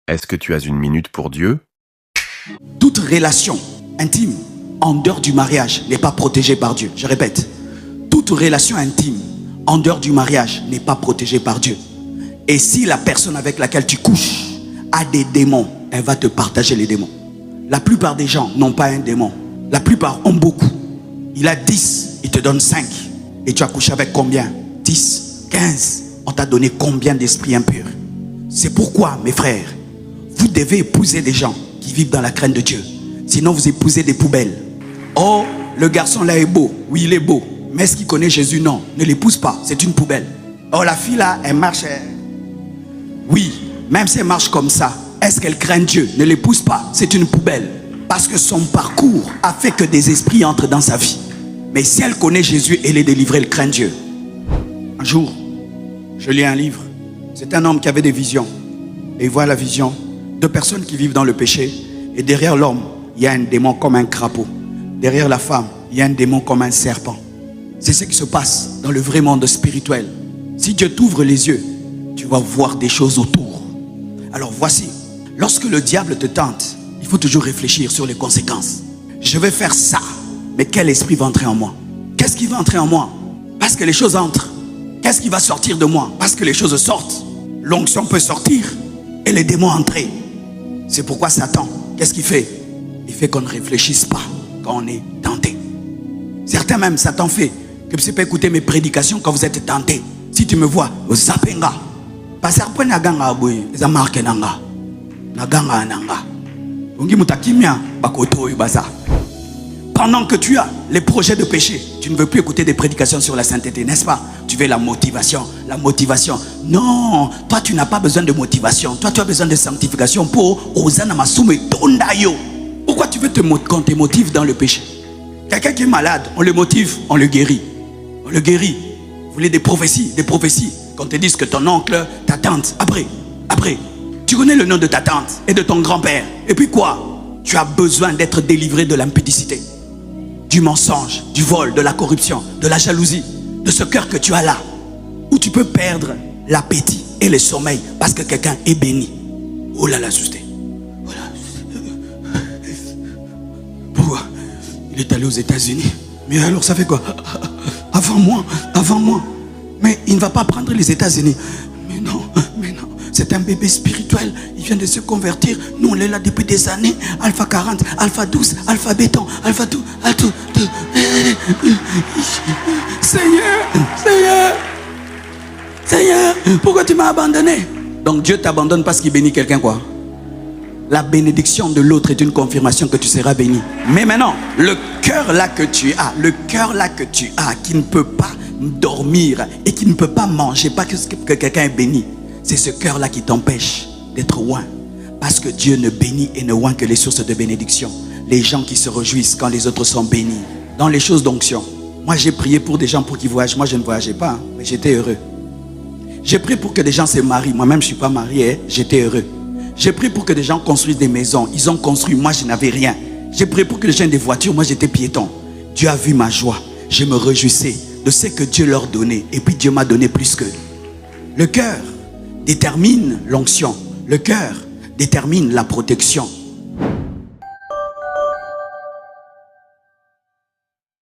Est-ce que tu as une minute pour Dieu? Toute relation intime en dehors du mariage n'est pas protégée par Dieu. Je répète, toute relation intime en dehors du mariage n'est pas protégée par Dieu. Et si la personne avec laquelle tu couches a des démons, elle va te partager les démons. La plupart des gens n'ont pas un démon. La plupart ont beaucoup. Il a 10, il te donne 5. Et tu as couché avec combien? 10, 15. On t'a donné combien d'esprits impurs? C'est pourquoi, mes frères, vous devez épouser des gens qui vivent dans la crainte de Dieu. Sinon, vous épousez des poubelles. Oh, le garçon là est beau. Oui, il est beau. Mais est-ce qu'il connaît Jésus? Non, ne l'épouse pas. C'est une poubelle. Oh, la fille là, elle marche. Oui, même si elle marche comme ça, est-ce qu'elle craint Dieu? Ne l'épouse pas. C'est une poubelle. Parce que son parcours a fait que des esprits entrent dans sa vie. Mais si elle connaît Jésus et les délivrer, elle craint Dieu. Un jour, je lis un livre. C'est un homme qui avait des visions. Et il voit la vision de personnes qui vivent dans le péché. Et derrière l'homme, il y a un démon comme un crapaud. Derrière la femme, il y a un démon comme un serpent. C'est ce qui se passe dans le vrai monde spirituel. Si Dieu t'ouvre les yeux, tu vas voir des choses autour. Alors voici, lorsque le diable te tente, il faut toujours réfléchir sur les conséquences. Je vais faire ça, mais quel esprit va entrer en moi? Qu'est-ce qui va entrer en moi? Parce que les choses entrent. Qu'est-ce qui va sortir de moi? Parce que les choses sortent. L'onction peut sortir et les démons entrer. C'est pourquoi Satan, qu'est-ce qu'il fait? Il fait qu'on ne réfléchisse pas quand on est tenté. Certains même, Satan fait que vous ne pouvez pas écouter mes prédications quand vous êtes tenté. Si tu me vois, au zapenga. Parce que après naganga aboy, ça marque nanga. Naganga nanga. Ongi mutakimia bakoto ibasa. Pendant que tu as les projets de péché, tu ne veux plus écouter des prédications sur la sainteté, n'est-ce pas? Tu veux la motivation, la motivation. Non, toi tu n'as pas besoin de motivation. Toi tu as besoin de sanctification pour osana masume tondayo. Pourquoi tu veux qu'on te motive dans le péché? Quelqu'un qui est malade, on le motive, on le guérit. On le guérit. Vous voulez des prophéties, qu'on te dise que ton oncle, ta tante, après, tu connais le nom de ta tante et de ton grand-père. Et puis quoi? Tu as besoin d'être délivré de l'impudicité, du mensonge, du vol, de la corruption, de la jalousie, de ce cœur que tu as là, où tu peux perdre l'appétit et le sommeil parce que quelqu'un est béni. Oh là là, souté. Oh là. Pourquoi? Il est allé aux États-Unis. Mais alors ça fait quoi? Avant moi. Mais il ne va pas prendre les États-Unis. Mais non. C'est un bébé spirituel. Il vient de se convertir. Nous, on est là depuis des années. Alpha 40, Alpha 12, Alpha béton, Alpha tout. Seigneur, pourquoi tu m'as abandonné? Donc Dieu t'abandonne parce qu'il bénit quelqu'un, quoi. La bénédiction de l'autre est une confirmation que tu seras béni. Mais maintenant, le cœur là que tu as, qui ne peut pas dormir et qui ne peut pas manger, pas que quelqu'un est béni, c'est ce cœur là qui t'empêche d'être oint. Parce que Dieu ne bénit et ne oint que les sources de bénédiction. Les gens qui se réjouissent quand les autres sont bénis. Dans les choses d'onction. Moi j'ai prié pour des gens pour qu'ils voyagent. Moi je ne voyageais pas, mais j'étais heureux. J'ai prié pour que des gens se marient. Moi-même je ne suis pas marié, j'étais heureux. J'ai prié pour que des gens construisent des maisons. Ils ont construit, moi je n'avais rien. J'ai prié pour que les gens aient des voitures. Moi j'étais piéton. Dieu a vu ma joie. Je me réjouissais de ce que Dieu leur donnait. Et puis Dieu m'a donné plus que. Le cœur détermine l'onction. Le cœur détermine la protection.